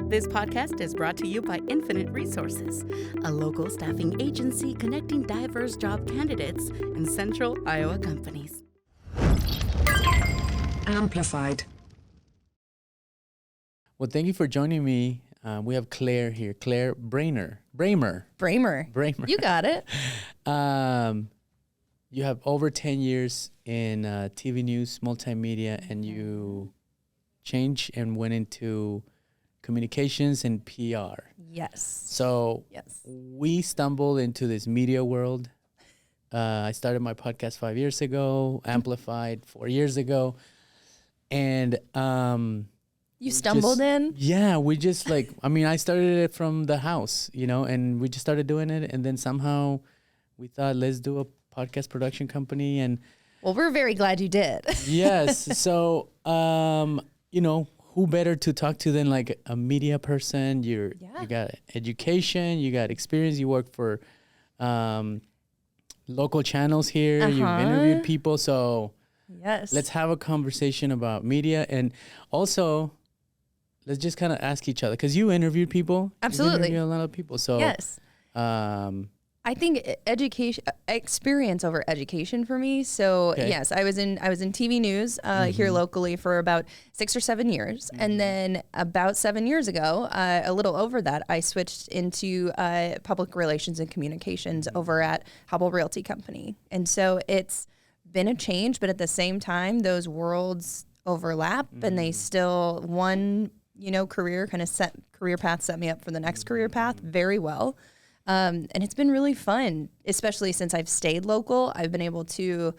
This podcast is brought to you by Infinite Resources, a local staffing agency connecting diverse job candidates in central Iowa companies. Amplified. Well, thank you for joining me. We have Claire here. Claire Brehmer. Brehmer. You got it. You have over 10 years in TV news, multimedia, and you changed and went into communications and PR. Yes. So we stumbled into this media world. I started my podcast 5 years ago, Amplified 4 years ago. And you stumbled in? Yeah, we just I started it from the house, and we just started doing it. And then somehow we thought, let's do a podcast production company. And well, we're very glad you did. Yes. So, who better to talk to than like a media person? You got education, you got experience, you work for local channels here, you've interviewed people. So yes, let's have a conversation about media. And also, let's just kind of ask each other, because you interviewed people. Absolutely. You interviewed a lot of people. So yes. I think experience over education for me. So yes, I was in TV news here locally for about 6 or 7 years, and then about 7 years ago, a little over that, I switched into public relations and communications over at Hubble Realty Company, and so it's been a change, but at the same time, those worlds overlap, and they still career path set me up for the next career path very well. And it's been really fun, especially since I've stayed local. I've been able to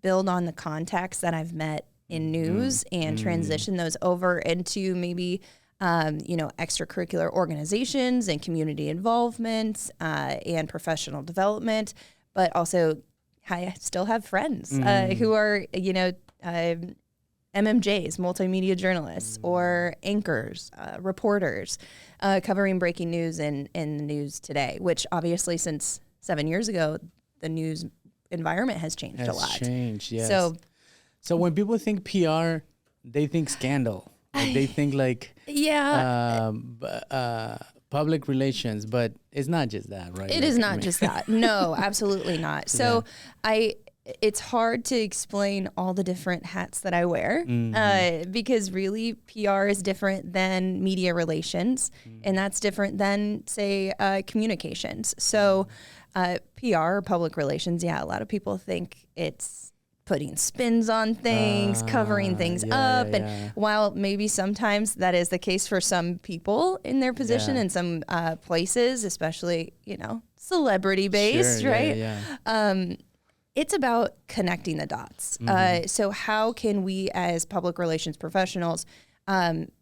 build on the contacts that I've met in news and transition those over into maybe, extracurricular organizations and community involvement and professional development. But also, I still have friends who are, MMJs, multimedia journalists, or anchors, reporters, covering breaking news in the news today, which obviously since 7 years ago, the news environment has changed a lot. Yes. So when people think PR, they think scandal. They think public relations, but it's not just that, right? It is not just that. No, absolutely not. So it's hard to explain all the different hats that I wear because really PR is different than media relations, and that's different than, say, communications. So PR, public relations, a lot of people think it's putting spins on things, covering things up. And while maybe sometimes that is the case for some people in their position in some places, especially, celebrity-based, right? It's about connecting the dots. So how can we as public relations professionals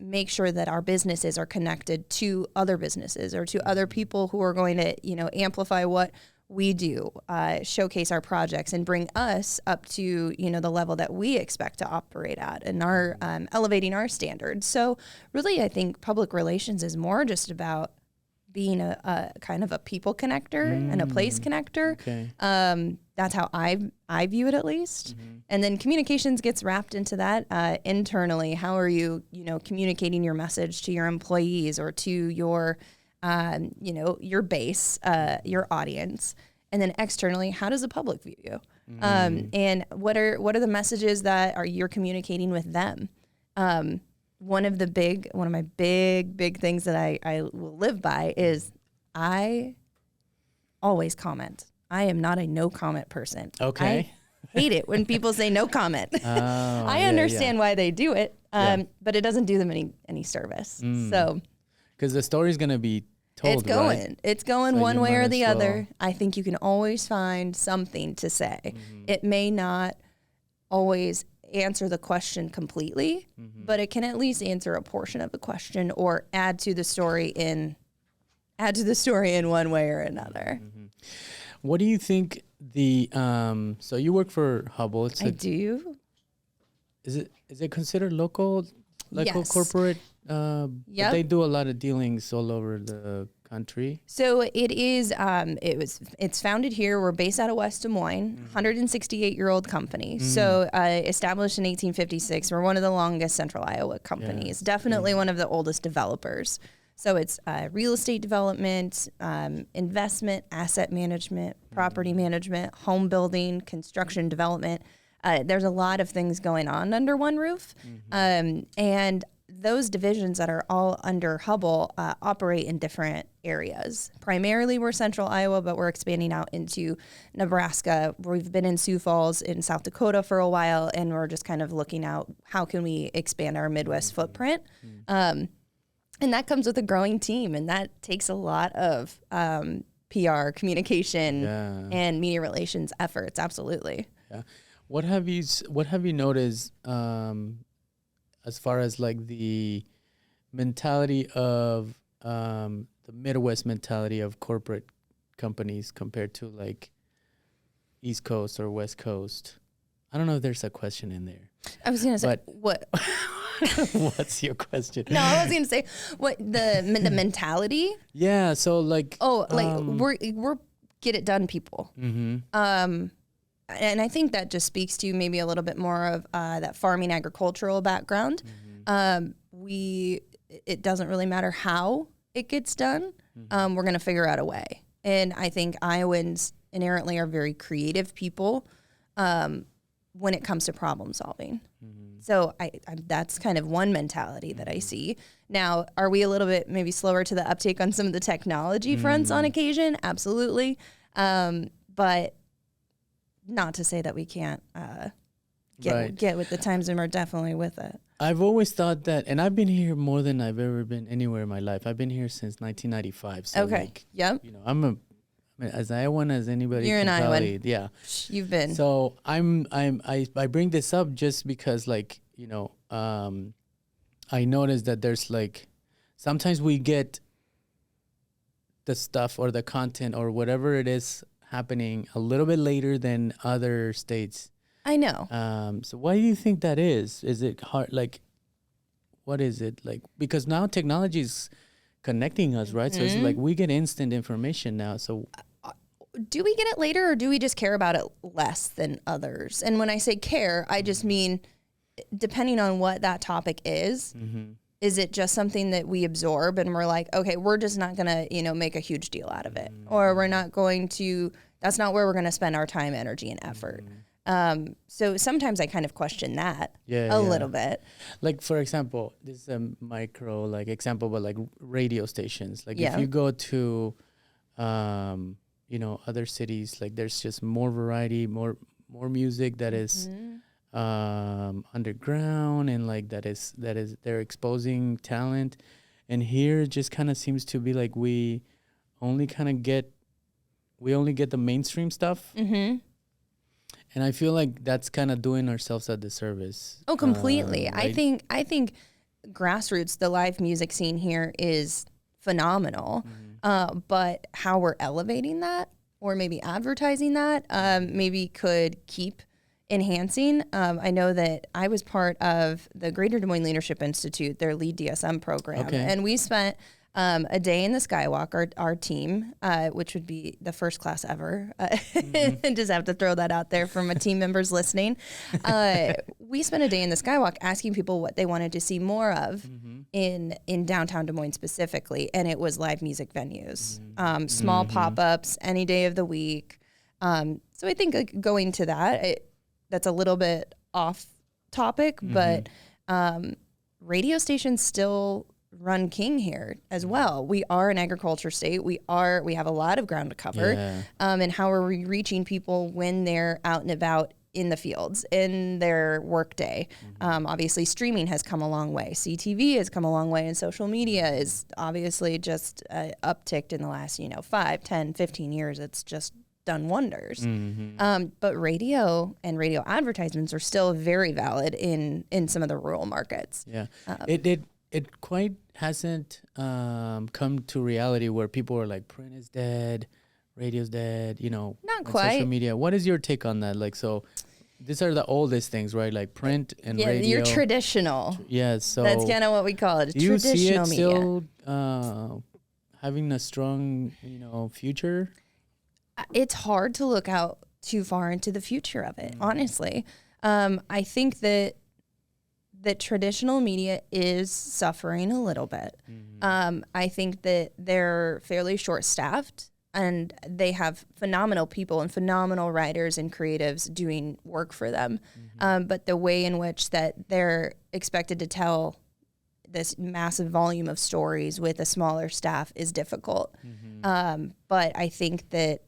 make sure that our businesses are connected to other businesses or to other people who are going to, amplify what we do, showcase our projects, and bring us up to, the level that we expect to operate at, and our elevating our standards. So really, I think public relations is more just about being a kind of a people connector and a place connector. Okay. That's how I view it, at least. And then communications gets wrapped into that internally. How are you, communicating your message to your employees or to your, your base, your audience? And then externally, how does the public view you? And what are the messages that you're communicating with them? One of my big things that I will live by is I always comment. I am not a no comment person. Okay. I hate it when people say no comment. I understand why they do it, but it doesn't do them any service. So, because the story's going to be told, it's going so one way or the other. Well. I think you can always find something to say. It may not always answer the question completely, but it can at least answer a portion of the question or add to the story in one way or another. What do you think so you work for Hubble? I do. Is it considered local Yes. corporate? But they do a lot of dealings all over the country? So it is. It's founded here. We're based out of West Des Moines. 168-year-old company. So established in 1856. We're one of the longest Central Iowa companies. Definitely one of the oldest developers. So it's real estate development, investment, asset management, property management, home building, construction development. There's a lot of things going on under one roof, and those divisions that are all under Hubble operate in different areas. Primarily, we're Central Iowa, but we're expanding out into Nebraska. We've been in Sioux Falls in South Dakota for a while, and we're just kind of looking out how can we expand our Midwest footprint. And that comes with a growing team, and that takes a lot of PR, communication, and media relations efforts. Absolutely. Yeah. What have you noticed as far as like the mentality of the Midwest mentality of corporate companies compared to like East Coast or West Coast? I don't know if there's a question in there. I was gonna say what. What's your question? No, I was gonna say what the mentality. Yeah. So like. We're get it done people. And I think that just speaks to maybe a little bit more of that farming agricultural background. It doesn't really matter how it gets done. We're going to figure out a way. And I think Iowans inherently are very creative people when it comes to problem solving. So that's kind of one mentality that I see. Now, are we a little bit maybe slower to the uptake on some of the technology fronts on occasion? Absolutely. But not to say that we can't get with the times, and we're definitely with it. I've always thought that, and I've been here more than I've ever been anywhere in my life. I've been here since 1995. So Yep. You know, I'm as Iowan as anybody. You're can an tell Iowan. you. Yeah. You've been. So I bring this up just because, like, you know, I noticed that there's like sometimes we get the stuff or the content or whatever it is happening a little bit later than other states. I know. So why do you think that is? Is it hard? Like, what is it like? Because now technology is connecting us, right? So it's like we get instant information now. So do we get it later, or do we just care about it less than others? And when I say care, I just mean depending on what that topic is. Is it just something that we absorb and we're like, okay, we're just not going to, make a huge deal out of it, or we're not going to, that's not where we're going to spend our time, energy, and effort. So sometimes I kind of question that a little bit. Like, for example, this is a micro like example, but like radio stations, like if you go to, other cities, like there's just more variety, more music that is underground, and like that is they're exposing talent. And here it just kind of seems to be like we only get the mainstream stuff. And I feel like that's kind of doing ourselves a disservice. Oh, completely. Right? I think grassroots, the live music scene here is phenomenal. But how we're elevating that, or maybe advertising that, maybe could keep enhancing. I know that I was part of the Greater Des Moines Leadership Institute, their lead DSM program, and we spent a day in the Skywalk, our team, which would be the first class ever. Just have to throw that out there for my team members listening. We spent a day in the Skywalk asking people what they wanted to see more of in downtown Des Moines specifically, and it was live music venues, small pop-ups, any day of the week. So I think going to that, that's a little bit off topic, but radio stations still run king here as well. We are an agriculture state. We have a lot of ground to cover. And how are we reaching people when they're out and about in the fields in their work day? Obviously streaming has come a long way. CTV has come a long way, and social media is obviously just upticked in the last 5, 10, 15 years. It's just done wonders. But radio and radio advertisements are still very valid in some of the rural markets. It quite hasn't come to reality where people are like, print is dead, radio's dead, Not quite. Social media. What is your take on that? Like, so these are the oldest things, right? Like print and radio. Yeah, you're traditional. Yes. So that's kind of what we call it. Do you traditional see it media. still having a strong, future? It's hard to look out too far into the future of it, honestly. I think that traditional media is suffering a little bit. I think that they're fairly short-staffed, and they have phenomenal people and phenomenal writers and creatives doing work for them. But the way in which that they're expected to tell this massive volume of stories with a smaller staff is difficult. But I think that,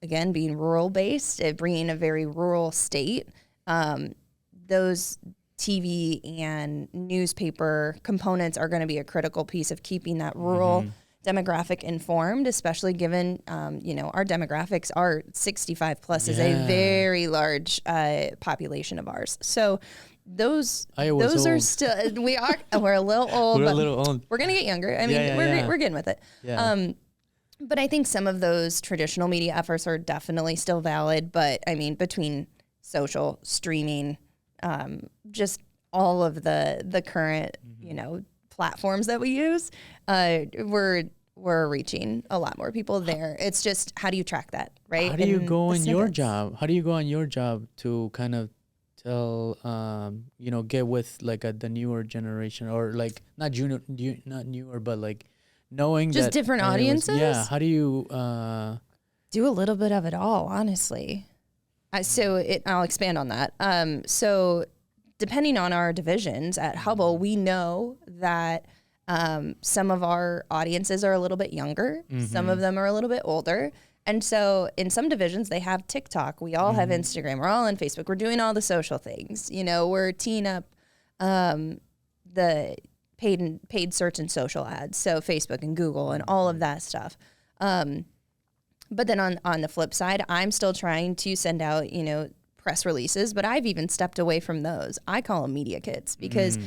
again, being rural-based, bringing a very rural state, those TV and newspaper components are going to be a critical piece of keeping that rural demographic informed, especially given, our demographics are 65 plus is a very large population of ours. So those are old. still, we're a little old, We're but a little old. we're going to get younger. I mean, we're getting with it. Yeah. But I think some of those traditional media efforts are definitely still valid. But I mean, between social, streaming, just all of the current, platforms that we use, we're reaching a lot more people there. It's just, how do you track that, right? How do you go on your job? How do you go on your job to kind of tell, get with like the newer generation, or like not newer, but like knowing just that different audiences? Yeah. How do you do a little bit of it all, honestly. I'll expand on that. So depending on our divisions at Hubble, we know that some of our audiences are a little bit younger. Some of them are a little bit older. And so in some divisions, they have TikTok. We all have Instagram. We're all on Facebook. We're doing all the social things. We're teeing up the paid search and social ads. So Facebook and Google and all of that stuff. But then on the flip side, I'm still trying to send out, press releases, but I've even stepped away from those. I call them media kits because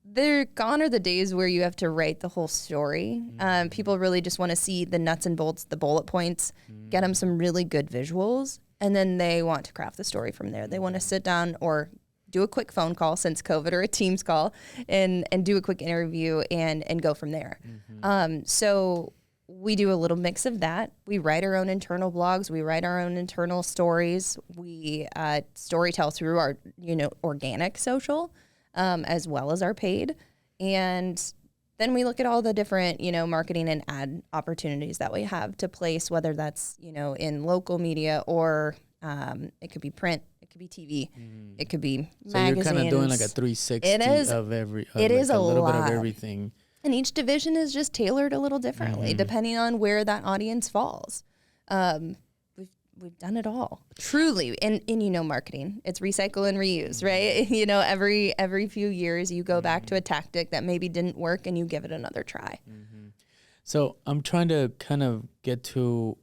they're gone are the days where you have to write the whole story. People really just want to see the nuts and bolts, the bullet points, get them some really good visuals, and then they want to craft the story from there. They want to sit down or do a quick phone call since COVID, or a Teams call, and do a quick interview and go from there. So we do a little mix of that. We write our own internal blogs. We write our own internal stories. We storytell through our, organic social, as well as our paid. And then we look at all the different, marketing and ad opportunities that we have to place, whether that's, in local media or it could be print, it could be TV, it could be magazines. So you're kind of doing like a 360 of every, it is a little lot. bit of everything. And each division is just tailored a little differently, depending on where that audience falls. We've done it all, truly. And marketing, it's recycle and reuse, right? Every few years you go back to a tactic that maybe didn't work and you give it another try. So I'm trying to kind of get to,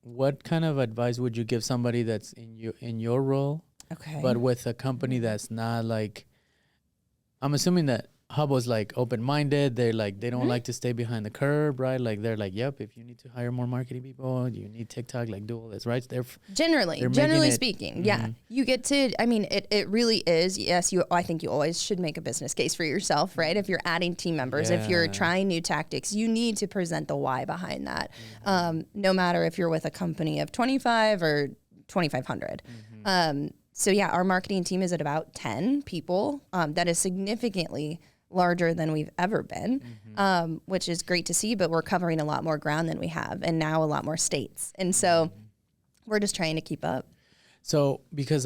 what kind of advice would you give somebody that's in your role, but with a company that's not like, I'm assuming that Hubble's like open-minded. They're like, they don't like to stay behind the curve, right? Like they're like, yep, if you need to hire more marketing people, you need TikTok, like do all this, right? Generally speaking, yeah. You get to, it really is. Yes, I think you always should make a business case for yourself, right? If you're adding team members, if you're trying new tactics, you need to present the why behind that. No matter if you're with a company of 25 or 2,500. So yeah, our marketing team is at about 10 people. That is significantly larger than we've ever been, which is great to see, but we're covering a lot more ground than we have, and now a lot more states. And so we're just trying to keep up. So because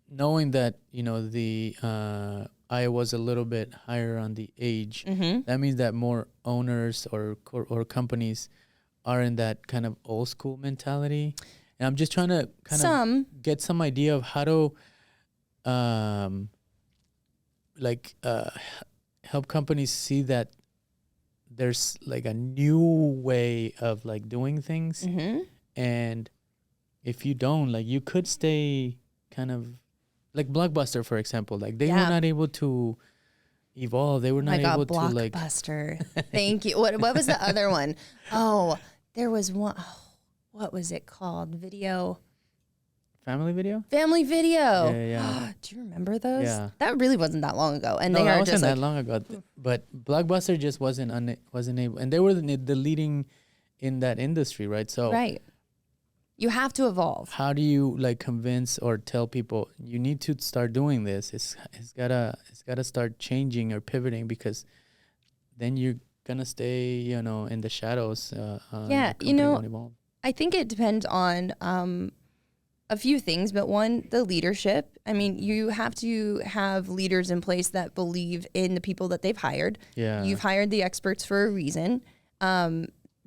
knowing that, the Iowa's a little bit higher on the age, that means that more owners or companies are in that kind of old school mentality. And I'm just trying to get some idea of how to help companies see that there's like a new way of like doing things. And if you don't, like, you could stay kind of like Blockbuster, for example, like they were not able to evolve. They were not able to like Blockbuster. Thank you. What was the other one? Oh, there was one. What was it called? Video. Family Video. Family Video. Yeah. Do you remember those? Yeah. That really wasn't that long ago, and No, they that are wasn't just that like, long ago. But Blockbuster just wasn't able, and they were the leading in that industry, right? So right. You have to evolve. how do you like convince or tell people you need to start doing this? It's gotta start changing or pivoting, because then you're gonna stay, you know, in the shadows. Yeah, the you know, won't evolve. I think it depends on a few things, but one, the leadership. I mean, you have to have leaders in place that believe in the people that they've hired. Yeah. You've hired the experts for a reason.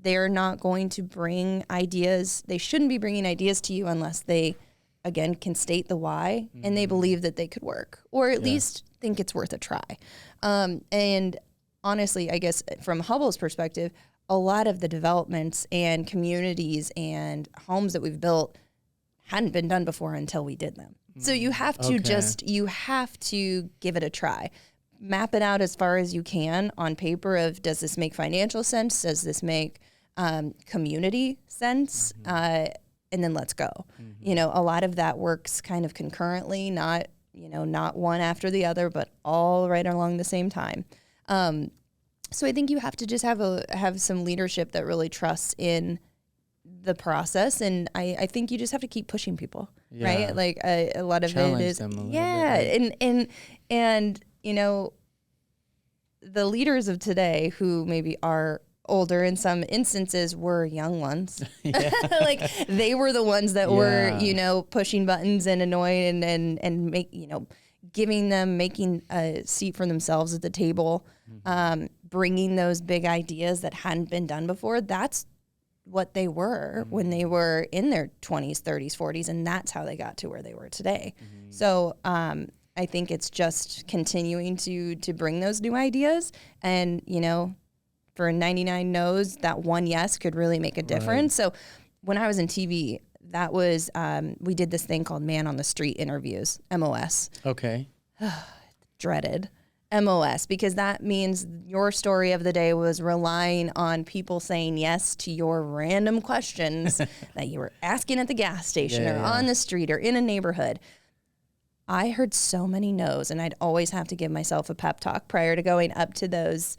They're not going to bring ideas. They shouldn't be bringing ideas to you unless they, again, can state the why and they believe that they could work, or at least think it's worth a try. And honestly, I guess from Hubble's perspective, a lot of the developments and communities and homes that we've built hadn't been done before until we did them. So you have to you have to give it a try. Map it out as far as you can on paper of, does this make financial sense? Does this make community sense? And then let's go. You know, a lot of that works kind of concurrently, not one after the other, but all right along the same time. So I think you have to just have some leadership that really trusts in the process, and I think you just have to keep pushing people, right? Like a lot of Challenge it is, them a little bit, and you know, the leaders of today who maybe are older in some instances were young ones. Like they were the ones that were, you know, pushing buttons and annoying and making a seat for themselves at the table, bringing those big ideas that hadn't been done before. That's what they were when they were in their 20s, 30s, 40s, and that's how they got to where they were today. So I think it's just continuing to bring those new ideas, and, you know, for 99 no's, that one yes could really make a difference. So when I was in TV, that was, we did this thing called Man on the Street interviews, MOS. Okay. Dreaded. MOS, because that means your story of the day was relying on people saying yes to your random questions that you were asking at the gas station or on the street or in a neighborhood. I heard so many no's, and I'd always have to give myself a pep talk prior to going up to those,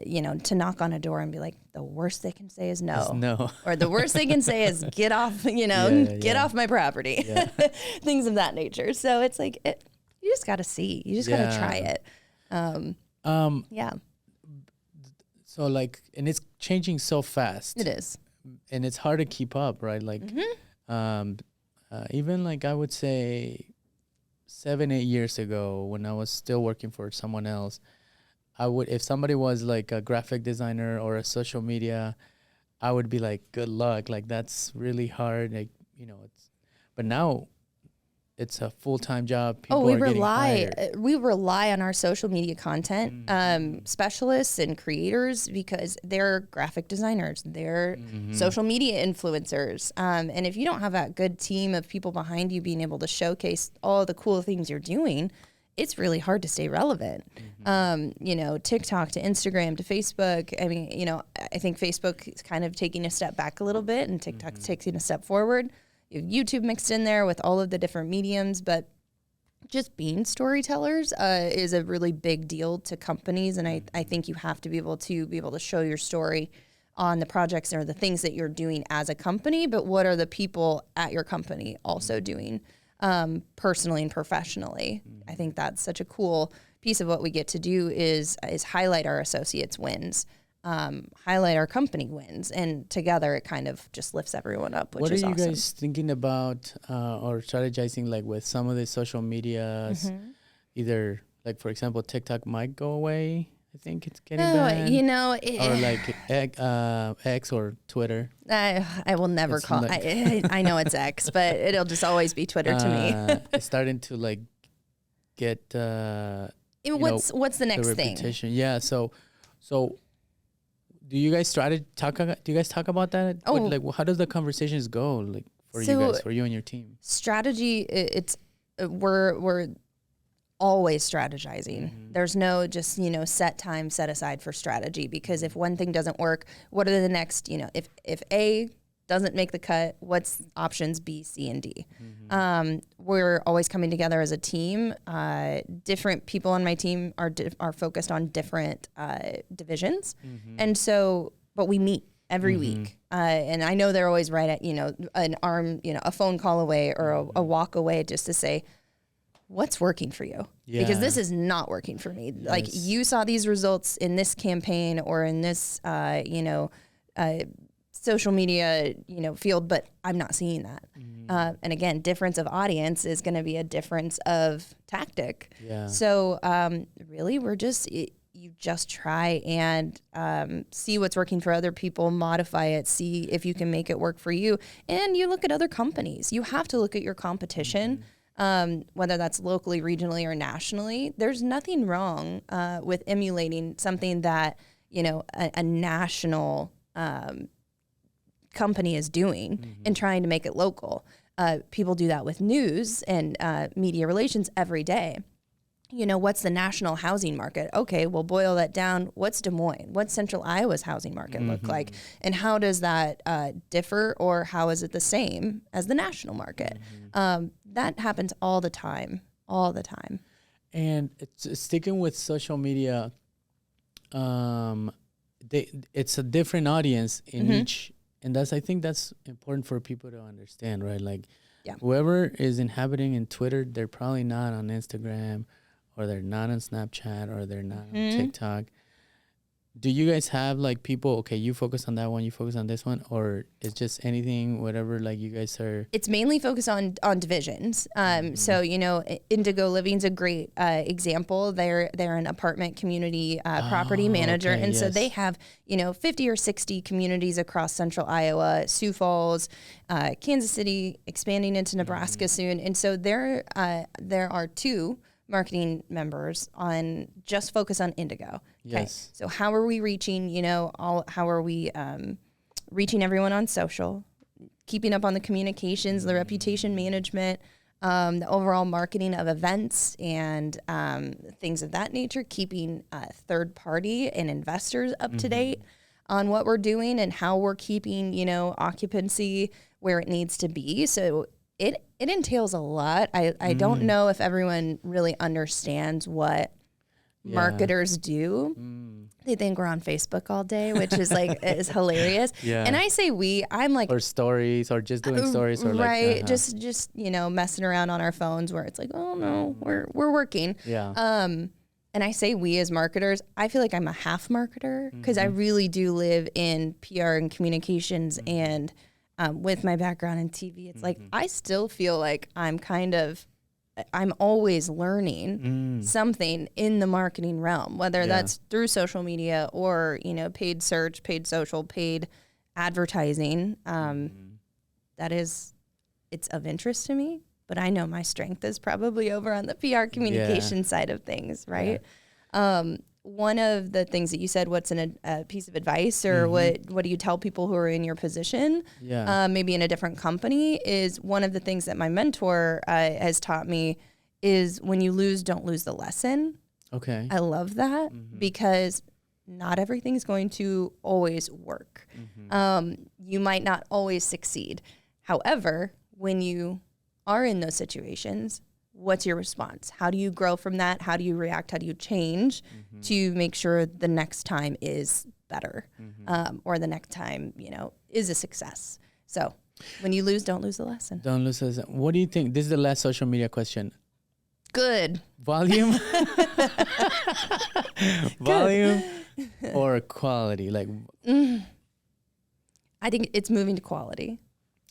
you know, to knock on a door and be like, the worst they can say is no. Or the worst they can say is get off, you know, get off my property, things of that nature. So it's like, you just got to see, you just got to try it. So like, and it's changing so fast. It is. And it's hard to keep up, right? Like, even like I would say 7-8 years ago, when I was still working for someone else, if somebody was like a graphic designer or a social media, I would be like, good luck. Like, that's really hard. Like, you know, but now it's a full-time job. People we are getting hired. We rely on our social media content specialists and creators, because they're graphic designers, they're social media influencers. And if you don't have that good team of people behind you being able to showcase all the cool things you're doing, it's really hard to stay relevant. You know, TikTok to Instagram to Facebook. I mean, you know, I think Facebook is kind of taking a step back a little bit, and TikTok's taking a step forward. You have YouTube mixed in there with all of the different mediums, but just being storytellers is a really big deal to companies. And I think you have to be able to show your story on the projects or the things that you're doing as a company, but what are the people at your company also doing personally and professionally. I think that's such a cool piece of what we get to do is highlight our associates' wins. Highlight our company wins, and together it kind of just lifts everyone up, which is awesome. What are you guys thinking about or strategizing, like with some of the social medias? Either, like, for example, TikTok might go away. I think it's getting banned. You know, or like X or Twitter. I will never call. I know it's X, but it'll just always be Twitter to me. It's starting to like get. What's the next thing? Yeah. So. Do you guys talk about that? Oh, like, how does the conversations go? Like for you guys, for you and your team? Strategy. We're always strategizing. There's no just, you know, set time set aside for strategy, because if one thing doesn't work, what are the next, you know, if A doesn't make the cut, what's options B, C, and D. We're always coming together as a team. Different people on my team are focused on different divisions. And so, but we meet every week. And I know they're always right at, a phone call away or a walk away just to say, what's working for you? Because this is not working for me. Yes. Like you saw these results in this campaign or in this, social media, field, but I'm not seeing that. And again, difference of audience is going to be a difference of tactic. Yeah. So really, you just try and see what's working for other people, modify it, see if you can make it work for you. And you look at other companies. You have to look at your competition, whether that's locally, regionally, or nationally. There's nothing wrong with emulating something that, a national company is doing and trying to make it local. People do that with news and media relations every day. What's the national housing market? Okay, we'll boil that down. What's Des Moines? What's Central Iowa's housing market look like? And how does that differ, or how is it the same as the national market? That happens all the time. And sticking with social media, it's a different audience in each. And I think that's important for people to understand, right? Like whoever is inhabiting in Twitter, they're probably not on Instagram, or they're not on Snapchat, or they're not on TikTok. Do you guys have like people, okay, you focus on that one, you focus on this one, or it's just anything, whatever, like you guys are? It's mainly focused on divisions. So, Indigo Living's a great example. They're an apartment community property manager. Okay, and so they have, 50 or 60 communities across central Iowa, Sioux Falls, Kansas City, expanding into Nebraska soon. And so there are 2 marketing members on just focus on Indigo. Okay. Yes. So how are we reaching, how are we reaching everyone on social, keeping up on the communications, the reputation management, the overall marketing of events and things of that nature, keeping third party and investors up to date on what we're doing and how we're keeping, occupancy where it needs to be. So it entails a lot. I don't know if everyone really understands what marketers do. They think we're on Facebook all day, which is is hilarious. And I say I'm like, or stories, or just doing stories, or right, like just messing around on our phones where it's like, oh no, we're working. And I say we as marketers, I feel like I'm a half marketer because I really do live in PR and communications and with my background in TV, it's like I still feel like I'm always learning something in the marketing realm, whether that's through social media or, paid search, paid social, paid advertising. It's of interest to me, but I know my strength is probably over on the PR communication side of things, right? One of the things that you said, what's a piece of advice, or what do you tell people who are in your position, maybe in a different company, is one of the things that my mentor has taught me is when you lose, don't lose the lesson. Okay. I love that because not everything's going to always work. You might not always succeed. However, when you are in those situations, what's your response? How do you grow from that? How do you react? How do you change to make sure the next time is better, or the next time, is a success? So when you lose, don't lose the lesson. Don't lose the lesson. What do you think? This is the last social media question. Good. Volume? Volume or quality? I think it's moving to quality.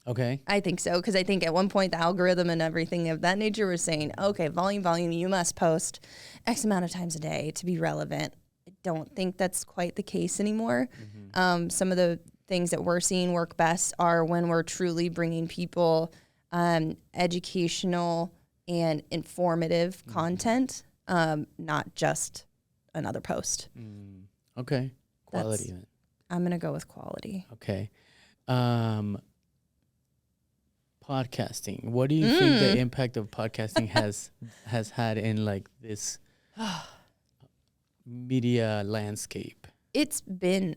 Okay. I think so, because I think at one point the algorithm and everything of that nature was saying, okay, volume, you must post X amount of times a day to be relevant. I don't think that's quite the case anymore. Some of the things that we're seeing work best are when we're truly bringing people educational and informative content, not just another post. Okay. Quality. I'm going to go with quality. Okay. Podcasting. What do you think the impact of podcasting has had in this media landscape? It's been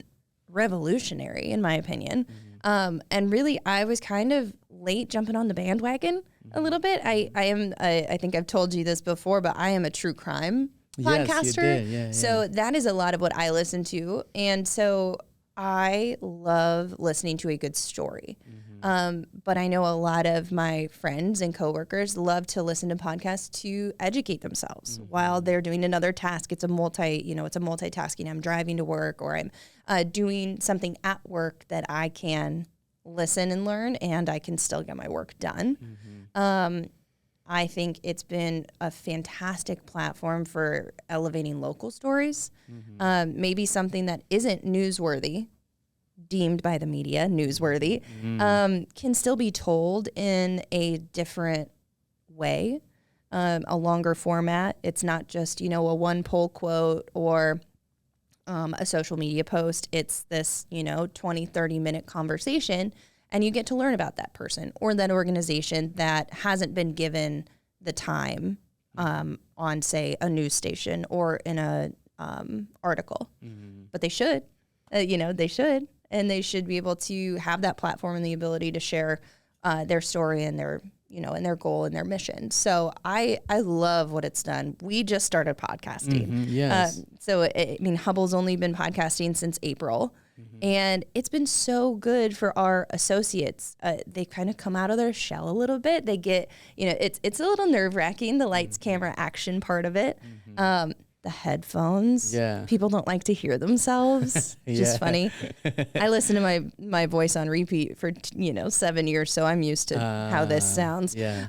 revolutionary, in my opinion. And really, I was kind of late jumping on the bandwagon a little bit. I think I've told you this before, but I am a true crime podcaster. Yes, you did. Yeah, so that is a lot of what I listen to. And so I love listening to a good story. But I know a lot of my friends and coworkers love to listen to podcasts to educate themselves while they're doing another task. It's a multitasking. I'm driving to work, or I'm doing something at work that I can listen and learn, and I can still get my work done. I think it's been a fantastic platform for elevating local stories. Maybe something that isn't newsworthy, deemed by the media newsworthy, can still be told in a different way, a longer format. It's not just, a one poll quote or a social media post. It's this, 20, 30-minute conversation, and you get to learn about that person or that organization that hasn't been given the time on, say, a news station or in a article. But they should, they should. And they should be able to have that platform and the ability to share their story and their, and their goal and their mission. So I love what it's done. We just started podcasting. Yes. Hubble's only been podcasting since April. And it's been so good for our associates. They kind of come out of their shell a little bit. They get, it's a little nerve-wracking, the lights, camera, action part of it. The headphones. Yeah. People don't like to hear themselves. Just funny. I listen to my voice on repeat for 7 years, so I'm used to how this sounds. Yeah.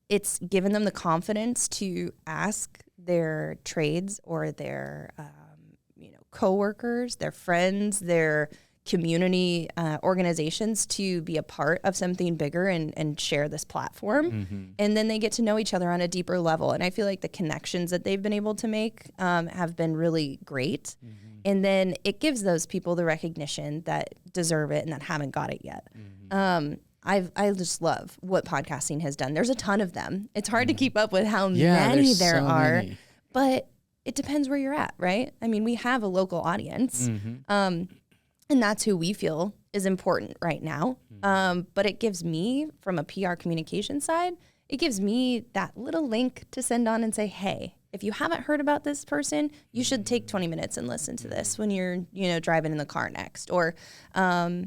It's given them the confidence to ask their trades or their coworkers, their friends, their community organizations to be a part of something bigger and share this platform. And then they get to know each other on a deeper level. And I feel like the connections that they've been able to make have been really great. And then it gives those people the recognition that deserve it and that haven't got it yet. I just love what podcasting has done. There's a ton of them. It's hard to keep up with how many there are, but it depends where you're at, right? I mean, we have a local audience. And that's who we feel is important right now. But it gives me, from a PR communication side, it gives me that little link to send on and say, hey, if you haven't heard about this person, you should take 20 minutes and listen to this when you're, driving in the car next. Or I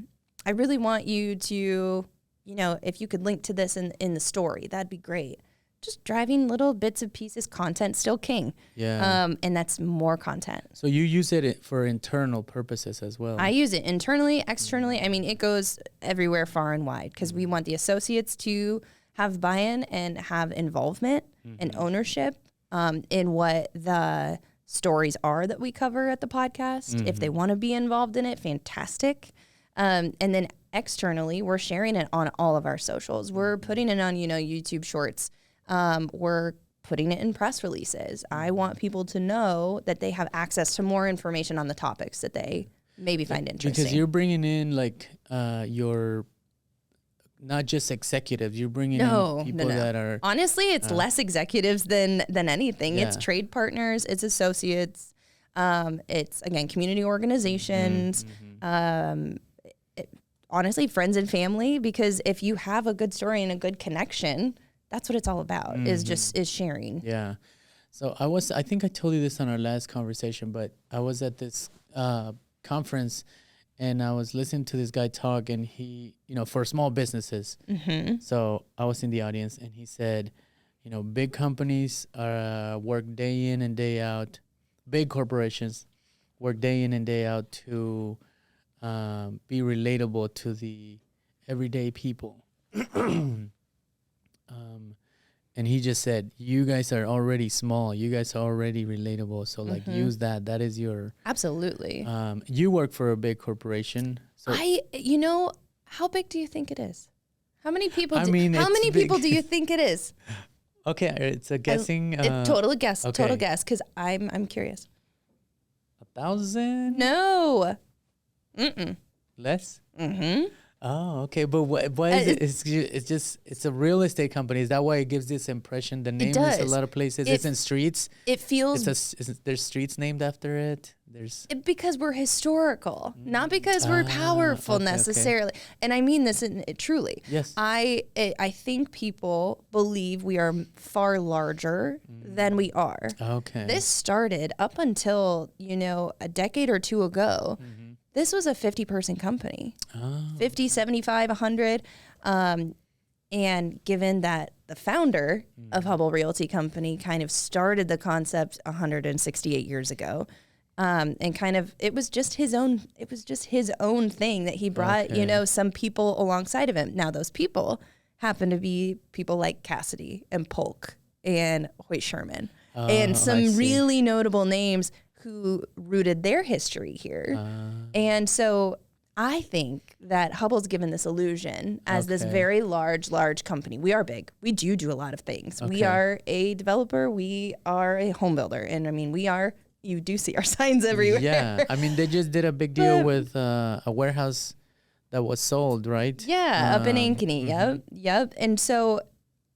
really want you to, if you could link to this in the story, that'd be great. Just driving little bits of pieces, content, still king. Yeah. And that's more content. So you use it for internal purposes as well? I use it internally, externally. I mean, it goes everywhere far and wide because we want the associates to have buy-in and have involvement and ownership in what the stories are that we cover at the podcast. If they want to be involved in it, fantastic. And then externally, we're sharing it on all of our socials. We're putting it on, YouTube Shorts. We're putting it in press releases. I want people to know that they have access to more information on the topics that they maybe find interesting. Because you're bringing in your not just executives, you're bringing in people that are... Honestly, it's less executives than anything. Yeah. It's trade partners, it's associates, it's, again, community organizations, honestly, friends and family, because if you have a good story and a good connection... That's what it's all about, is sharing. Yeah. So I think I told you this on our last conversation, but I was at this conference and I was listening to this guy talk, and he, for small businesses. So I was in the audience and he said, big companies work day in and day out. Big corporations work day in and day out to be relatable to the everyday people. And he just said, you guys are already small. You guys are already relatable. So use that. That is your... Absolutely. You work for a big corporation. So how big do you think it is? How many people do you think it is? Okay. It's a guessing. Total guess. Okay. Total guess. Cause I'm curious. 1,000? No. Less? Oh, okay. But why is it? It's a real estate company. Is that why it gives this impression? The name is a lot of places. It's in streets. It feels... There's streets named after it. There's Because we're historical, not because we're powerful necessarily. And I mean this truly. Yes. I think people believe we are far larger than we are. okay. This started up until, a decade or two ago. This was a 50-person company, 50, 75, 100. And given that the founder of Hubble Realty Company kind of started the concept 168 years ago, and it was just his own thing that he brought, some people alongside of him. Now those people happen to be people like Cassidy and Polk and Hoyt Sherman and some really notable names who rooted their history here. And so I think that Hubble's given this illusion as this very large company. We are big. We do a lot of things. We are a developer. We are a home builder. And I mean, you do see our signs everywhere. Yeah. I mean, they just did a big deal with a warehouse that was sold, right? Yeah, up in Ankeny. Yep. And so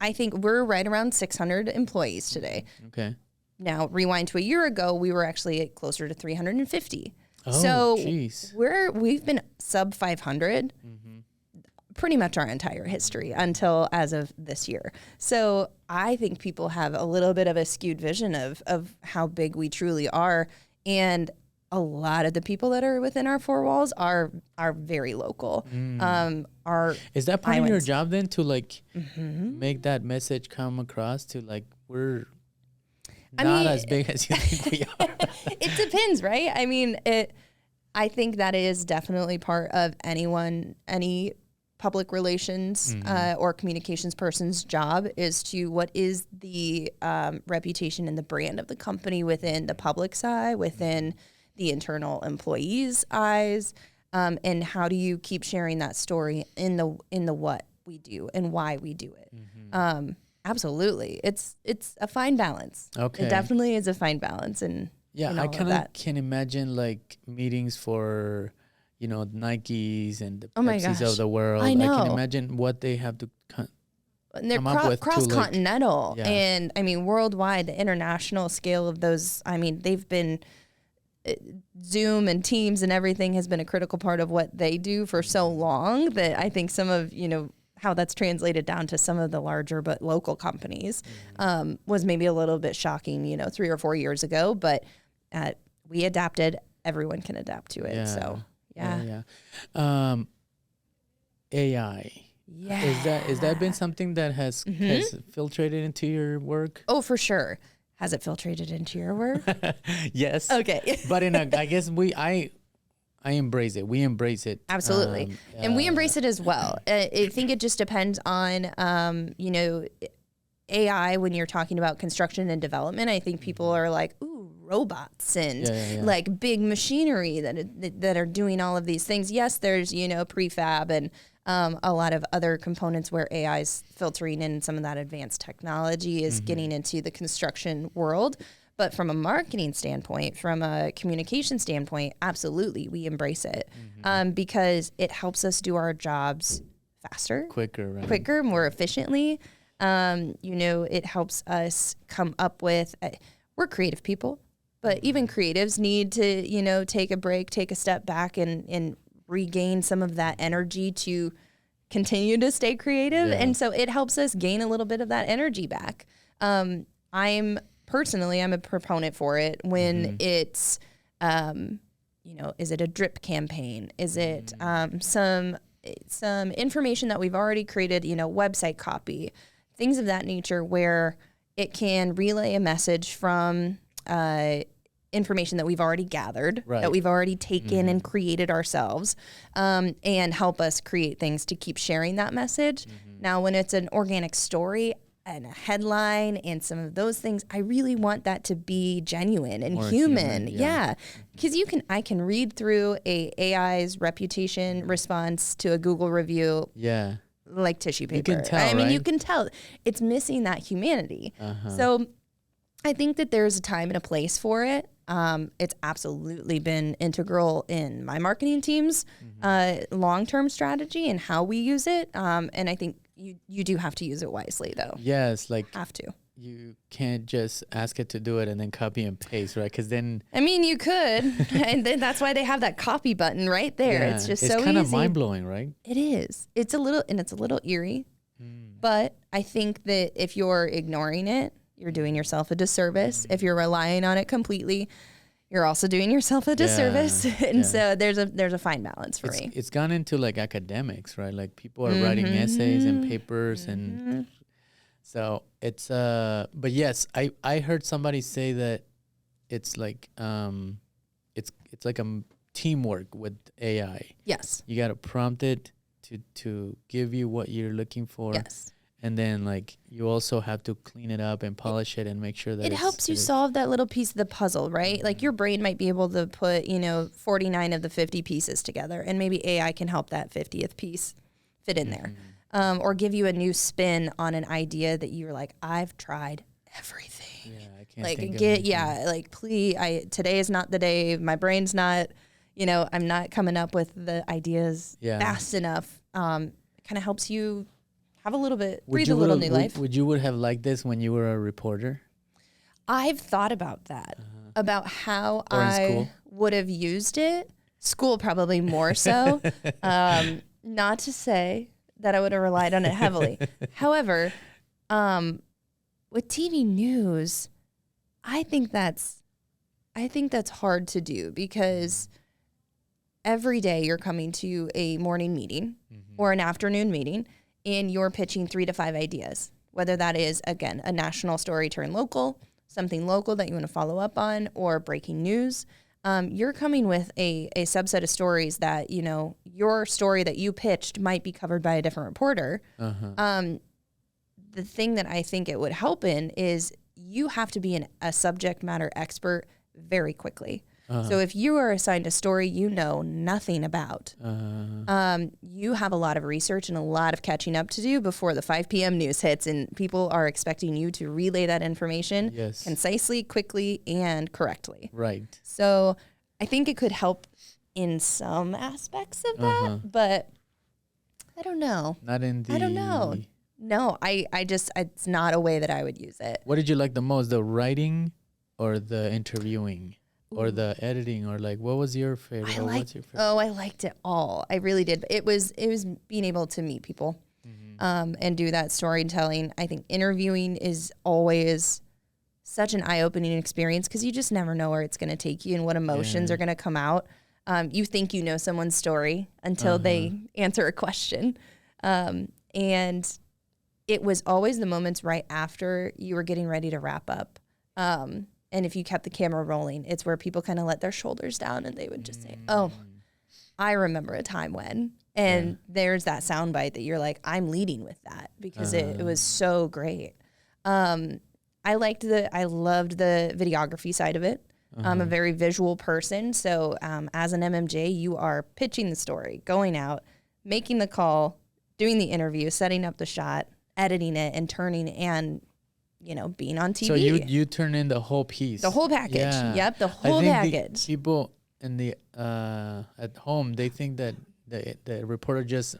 I think we're right around 600 employees today. Okay. Now, rewind to a year ago, we were actually closer to 350. Oh, so geez. we've been sub 500 pretty much our entire history until as of this year. So I think people have a little bit of a skewed vision of how big we truly are. And a lot of the people that are within our four walls are very local. Is that part of your job then to make that message come across to we're not as big as you think we are? It depends, right? I mean, I think that is definitely part of any public relations or communications person's job is to what is the reputation and the brand of the company within the public's eye, within the internal employees' eyes, and how do you keep sharing that story in the what we do and why we do it. Absolutely. It's a fine balance. Okay. It definitely is a fine balance. And I kind of can imagine meetings for, Nikes and the Pepsis of the world. I know. I can imagine what they have to and they're cross-continental. And I mean, worldwide, the international scale of those, I mean, they've been Zoom and Teams and everything has been a critical part of what they do for so long that I think some of, how that's translated down to some of the larger but local companies was maybe a little bit shocking, 3 or 4 years ago, but we adapted. Everyone can adapt to it. Yeah. So, yeah. AI. Yeah. Has that been something that has filtrated into your work? Oh, for sure. Has it filtrated into your work? Yes. Okay. But I guess I embrace it. We embrace it. Absolutely. And we embrace it as well. I think it just depends on, AI when you're talking about construction and development. I think people are like, ooh, robots and big machinery that are doing all of these things. Yes, there's, prefab and a lot of other components where AI is filtering in some of that advanced technology is getting into the construction world. But from a marketing standpoint, from a communication standpoint, absolutely, we embrace it because it helps us do our jobs faster, quicker, more efficiently. It helps us come up with, we're creative people, but even creatives need to, take a break, take a step back and regain some of that energy to continue to stay creative. Yeah. And so it helps us gain a little bit of that energy back. Personally, I'm a proponent for it when it's, is it a drip campaign? Is it some information that we've already created, website copy, things of that nature where it can relay a message from information that we've already gathered, that we've already taken and created ourselves, and help us create things to keep sharing that message. Now, when it's an organic story, and a headline and some of those things, I really want that to be genuine and human. Yeah. Because I can read through a AI's reputation response to a Google review. Yeah. Like tissue paper. You can tell, you can tell it's missing that humanity. So I think that there's a time and a place for it. It's absolutely been integral in my marketing team's long-term strategy and how we use it. And I think you do have to use it wisely, though. Yes, have to. you can't just ask it to do it and then copy and paste, right? Because then I mean, you could, and then that's why they have that copy button right there. It's just so easy. It's kind of mind blowing, right? It is. It's a little eerie, but I think that if you're ignoring it, you're doing yourself a disservice. If you're relying on it completely, you're also doing yourself a disservice. And so there's a fine balance for me. It's gone into like academics, right? Like people are writing essays and papers and so it's but yes, I heard somebody say that it's like it's like a teamwork with AI. Yes. You got to prompt it to give you what you're looking for. Yes. And then like you also have to clean it up and polish it and make sure that it helps you solve that little piece of the puzzle, right? Like your brain might be able to put, 49 of the 50 pieces together, and maybe AI can help that 50th piece fit in there. Or give you a new spin on an idea that you're like, I've tried everything. Yeah, I can't like think of get anything. like please, today is not the day. My brain's not, I'm not coming up with the ideas fast enough. It kind of helps you have a little bit, breathe a little new life. Would you have liked this when you were a reporter? I've thought about that, about how Or in I school? would have used it. School probably more so. Not to say that I would have relied on it heavily. However, with TV news, I think that's hard to do because every day you're coming to a morning meeting or an afternoon meeting and you're pitching 3 to 5 ideas, whether that is, again, a national story turned local, something local that you want to follow up on, or breaking news. You're coming with a subset of stories that, your story that you pitched might be covered by a different reporter. The thing that I think it would help in is you have to be a subject matter expert very quickly. So if you are assigned a story you know nothing about, you have a lot of research and a lot of catching up to do before the 5 p.m. news hits, and people are expecting you to relay that information concisely, quickly, and correctly. Right. So I think it could help in some aspects of that, but I don't know. Not in the... I don't know. No, I just, it's not a way that I would use it. What did you like the most, the writing or the interviewing? Or the editing, or like, what was your favorite? What's your favorite? I liked it all. I really did. It was being able to meet people, and do that storytelling. I think interviewing is always such an eye-opening experience because you just never know where it's going to take you and what emotions are going to come out. You think you know someone's story until they answer a question, and it was always the moments right after you were getting ready to wrap up. And if you kept the camera rolling, it's where people kind of let their shoulders down and they would just say, oh, I remember a time when. And there's that soundbite that you're like, I'm leading with that because it was so great. I loved the videography side of it. I'm a very visual person. So as an MMJ, you are pitching the story, going out, making the call, doing the interview, setting up the shot, editing it, and turning and being on TV. So you turn in the whole piece. The whole package. Yeah. Yep, the whole package. People in the at home, they think that the reporter just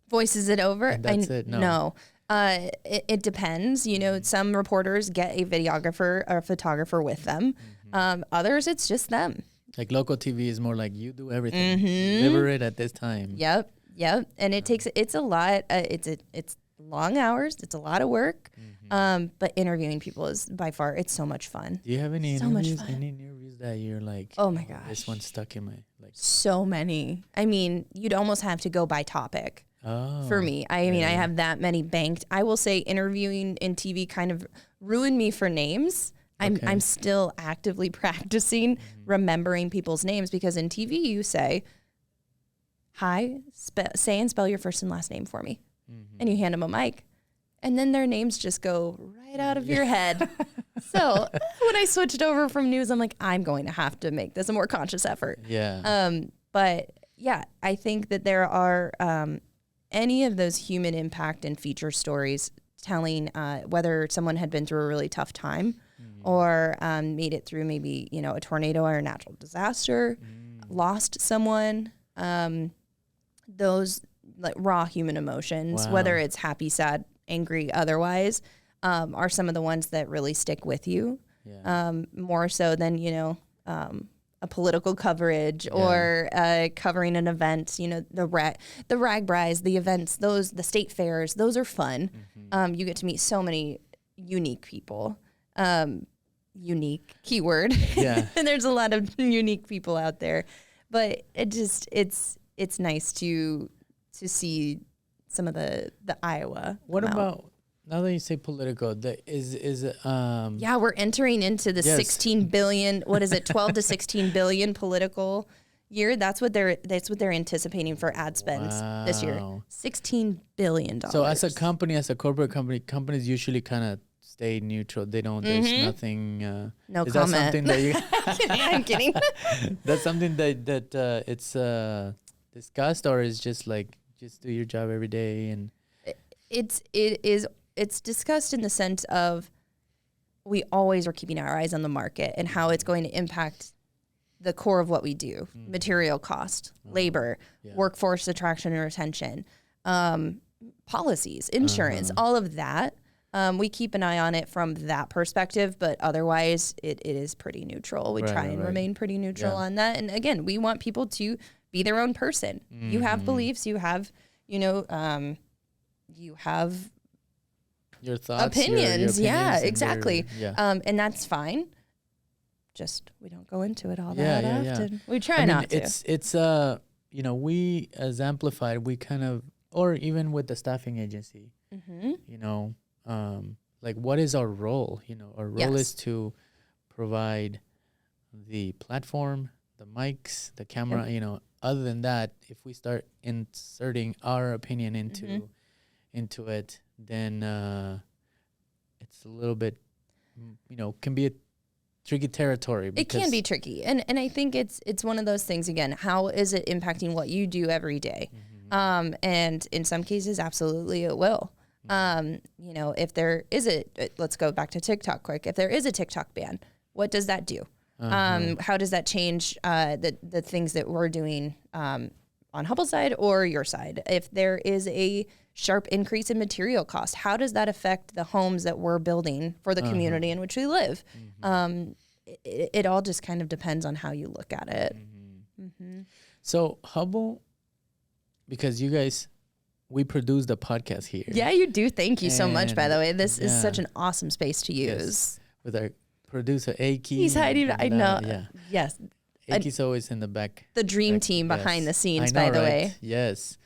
voices it over. And that's it. No. It depends. Some reporters get a videographer or a photographer with them. Others, it's just them. Like local TV is more like you do everything. Deliver it at this time. Yep. And it's a lot. It's long hours. It's a lot of work. But interviewing people is by far, it's so much fun. Do you have any interviews? Any interviews that you're like, oh my gosh, this one's stuck in my so many. I mean, you'd almost have to go by topic. For me, I mean, I have that many banked. I will say interviewing in TV kind of ruined me for names. I'm still actively practicing remembering people's names because in TV you say, hi, say and spell your first and last name for me. And you hand them a mic. And then their names just go right out of your head. So when I switched over from news, I'm like, I'm going to have to make this a more conscious effort. Yeah. But yeah, I think that there are any of those human impact and feature stories telling whether someone had been through a really tough time or made it through maybe, a tornado or a natural disaster, lost someone, those like raw human emotions, whether it's happy, sad, angry, otherwise, are some of the ones that really stick with you. Yeah. More so than, a political coverage or covering an event, the RAGBRAIs, the events, the state fairs, those are fun. You get to meet so many unique people. Unique keyword. Yeah. And there's a lot of unique people out there, but it's nice to see some of the Iowa. What about, now that you say political, we're entering into the 16 billion, 12 to 16 billion political year. That's what they're anticipating for ad spends this year. $16 billion. So as a corporate company, companies usually kind of stay neutral. They don't, there's nothing. No is comment. That something that you, I'm kidding. That's something that it's discussed, or is just like, just do your job every day? And it's discussed in the sense of we always are keeping our eyes on the market and how it's going to impact the core of what we do, material cost, labor, workforce attraction and retention, policies, insurance, all of that. We keep an eye on it from that perspective, but otherwise it is pretty neutral. We try and remain pretty neutral on that. And again, we want people to be their own person. You have beliefs, you have, you have your thoughts, opinions. Your exactly. And that's fine. Just, we don't go into it all that often. We try not to. It's we as Amplified, we kind of, or even with the staffing agency, like, what is our role? Our role is to provide the platform, the mics, the camera, other than that, if we start inserting our opinion into it, then it's a little bit, can be a tricky territory. It can be tricky. And I think it's one of those things, again, how is it impacting what you do every day? And in some cases, absolutely it will. If there is let's go back to TikTok quick. If there is a TikTok ban, what does that do? How does that change the things that we're doing on Hubble's side or your side? If there is a sharp increase in material cost, how does that affect the homes that we're building for the community in which we live? It all just kind of depends on how you look at it. So Hubble, because you guys, we produce the podcast here. Yeah, you do. Thank you so much, by the way. This is such an awesome space to use. Yes. With our producer, Aki. He's hiding. I know. Yes. Aki's always in the back. The dream team behind the scenes, by the way. Yes.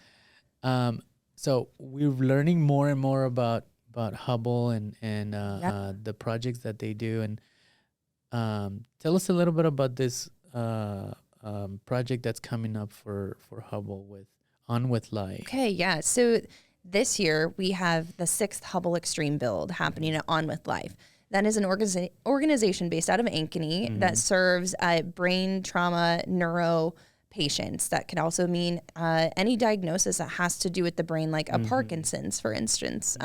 So we're learning more and more about Hubble and the projects that they do. And tell us a little bit about this project that's coming up for Hubble with Life. Okay, yeah. So this year we have the 6th Hubble Extreme build happening at On With Life. That is an organization based out of Ankeny that serves brain trauma, neuro patients. That can also mean any diagnosis that has to do with the brain, like a Parkinson's, for instance.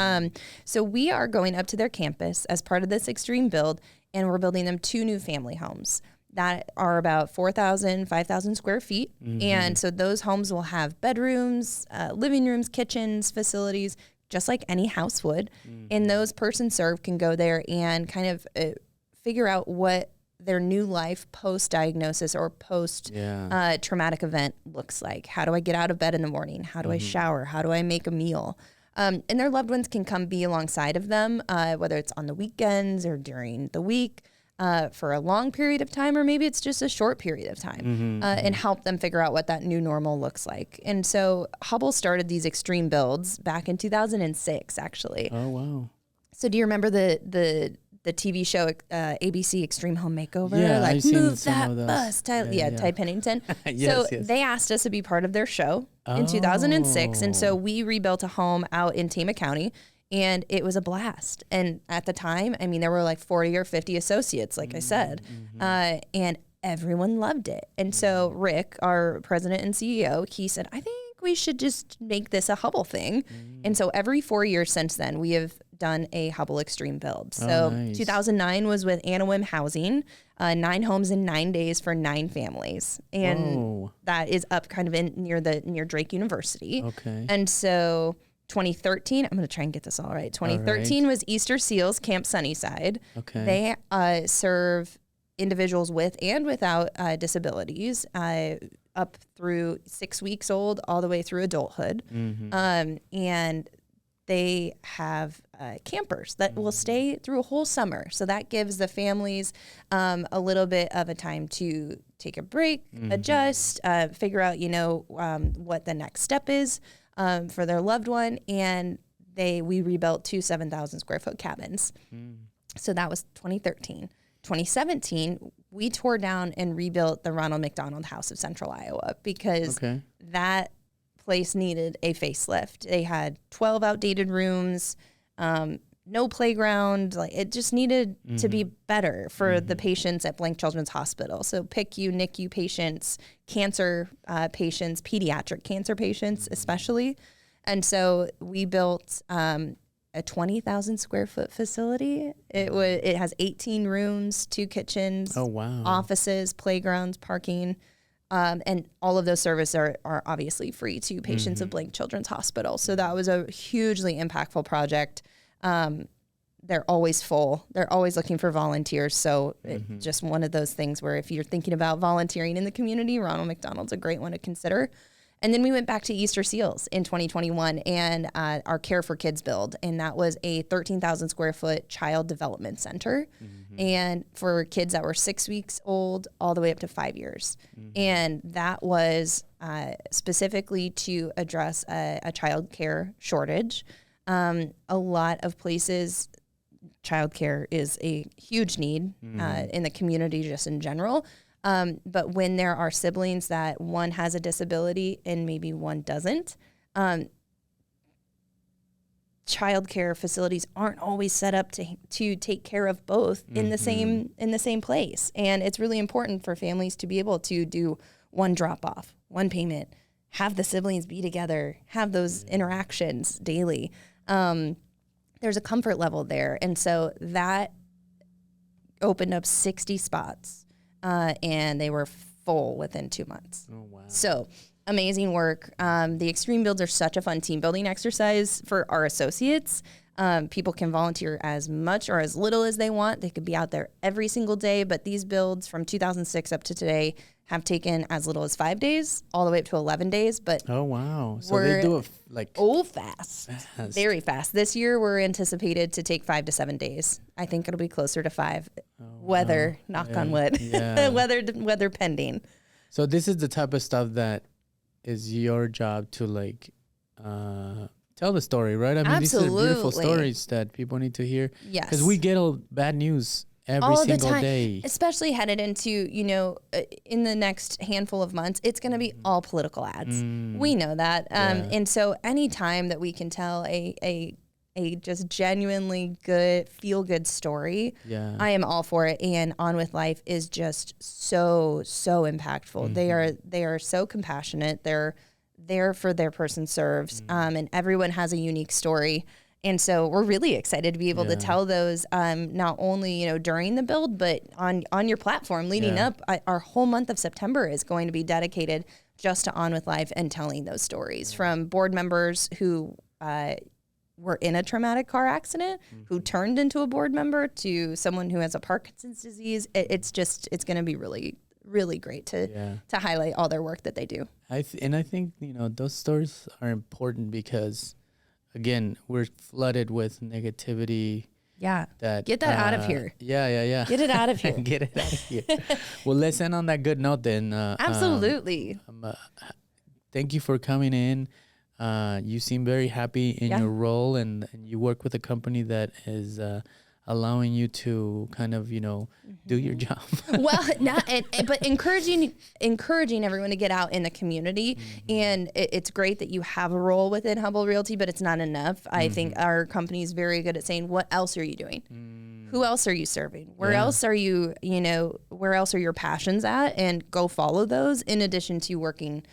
So we are going up to their campus as part of this extreme build, and we're building them 2 new family homes that are about 4,000, 5,000 square feet. And so those homes will have bedrooms, living rooms, kitchens, facilities, just like any house would. And those persons served can go there and kind of figure out what their new life post-diagnosis or post-traumatic event looks like. How do I get out of bed in the morning? How do I shower? How do I make a meal? And their loved ones can come be alongside of them, whether it's on the weekends or during the week, for a long period of time, or maybe it's just a short period of time, and help them figure out what that new normal looks like. And so Hubble started these extreme builds back in 2006, actually. Oh, wow. So do you remember the TV show ABC Extreme Home Makeover? Yeah, like, I've seen move some that of those. bus. Ty Pennington. Yes, so they asked us to be part of their show in 2006. And so we rebuilt a home out in Tama County. And it was a blast. And at the time, I mean, there were like 40 or 50 associates, like I said, and everyone loved it. And so Rick, our president and CEO, he said, I think we should just make this a Hubble thing. And so every 4 years since then, we have done a Hubble Extreme build. So nice. 2009 was with Anawim Housing, 9 homes in 9 days for 9 families. And that is up kind of near Drake University. Okay. And so 2013, I'm going to try and get this all right. 2013 was Easter Seals Camp Sunnyside. Okay. They serve individuals with and without disabilities up through 6 weeks old all the way through adulthood. And they have campers that will stay through a whole summer. So that gives the families a little bit of a time to take a break, adjust, figure out, what the next step is for their loved one. And we rebuilt 2 7,000 square foot cabins. So that was 2013. 2017, we tore down and rebuilt the Ronald McDonald House of Central Iowa because that place needed a facelift. They had 12 outdated rooms, no playground. Like, it just needed to be better for the patients at Blank Children's Hospital. So PICU, NICU patients, cancer patients, pediatric cancer patients especially. And so we built a 20,000 square foot facility. It has 18 rooms, 2 kitchens, offices, playgrounds, parking. And all of those services are obviously free to patients of Blank Children's Hospital. So that was a hugely impactful project. They're always full. They're always looking for volunteers. So it's just one of those things where if you're thinking about volunteering in the community, Ronald McDonald's a great one to consider. And then we went back to Easter Seals in 2021 and our Care for Kids build. And that was a 13,000 square foot child development center. And for kids that were 6 weeks old all the way up to 5 years. And that was specifically to address a child care shortage. A lot of places, childcare is a huge need in the community just in general. But when there are siblings that one has a disability and maybe one doesn't, childcare facilities aren't always set up to take care of both in the same place. And it's really important for families to be able to do one drop off, one payment, have the siblings be together, have those interactions daily. There's a comfort level there. And so that opened up 60 spots. And they were full within 2 months. Oh, wow. So amazing work. The extreme builds are such a fun team building exercise for our associates. People can volunteer as much or as little as they want. They could be out there every single day, but these builds from 2006 up to today have taken as little as 5 days all the way up to 11 days. But oh, wow. So they do it fast, very fast. This year we're anticipated to take 5 to 7 days. I think it'll be closer to 5. Weather, knock on wood, weather pending. So this is the type of stuff that is your job to tell the story, right? I mean, Absolutely. These are beautiful stories that people need to hear. Yes. Because we get bad news every single day. Especially headed into, in the next handful of months, it's going to be all political ads. We know that. And so anytime that we can tell a just genuinely good, feel-good story, I am all for it. And On With Life is just so impactful. They are so compassionate. They're there for their person serves, and everyone has a unique story. And so we're really excited to be able to tell those, not only during the build, but on your platform leading up. Our whole month of September is going to be dedicated just to On With Life and telling those stories from board members who were in a traumatic car accident, who turned into a board member, to someone who has a Parkinson's disease. It's going to be really, really great to highlight all their work that they do. I think those stories are important because, again, we're flooded with negativity. Yeah. Get that out of here. Yeah. Get it out of here. Get it out of here. Well, let's end on that good note then. Absolutely. Thank you for coming in. You seem very happy in your role, and you work with a company that is allowing you to kind of, do your job. Well, but encouraging everyone to get out in the community. And it's great that you have a role within Hubble Realty, but it's not enough. I think our company is very good at saying, what else are you doing? Who else are you serving? Where else are you, where else are your passions at? And go follow those in addition to working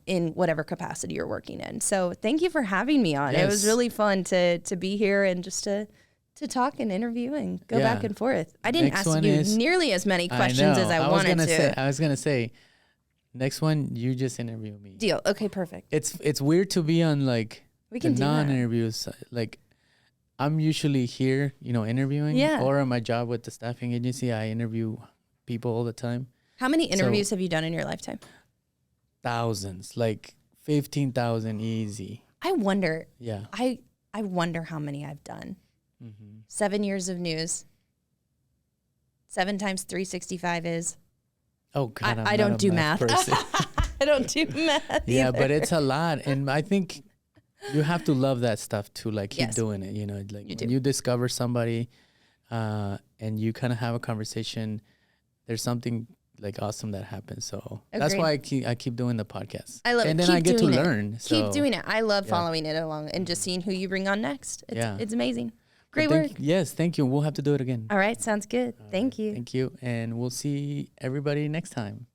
in whatever capacity you're working in. So thank you for having me on. Yes. It was really fun to be here and just to talk and interview and go back and forth. I didn't ask you nearly as many questions as I wanted to. I was going to say, next one, you just interview me. Deal. Okay, perfect. It's weird to be on We can the do that. non-interviews, like I'm usually here, interviewing. Yeah. Or on my job with the staffing agency, I interview people all the time. How many interviews have you done in your lifetime? Thousands, like 15,000 easy. I wonder. Yeah. I wonder how many I've done. 7 years of news. 7 times 365 is. Oh God, I don't do math. Person. I don't do math. Yeah, either. but it's a lot, and I think you have to love that stuff to like keep Yes. doing it. Like You when do. you discover somebody, and you kind of have a conversation, there's something like awesome that happens. So that's why I keep doing the podcast. I love it. And then Keep I get to doing it. learn. So. Keep doing it. I love Yeah. following it along and just seeing who you bring on next. It's amazing. Great But work. Yes, thank you. We'll have to do it again. All right, sounds good. Thank you. Thank you, and we'll see everybody next time.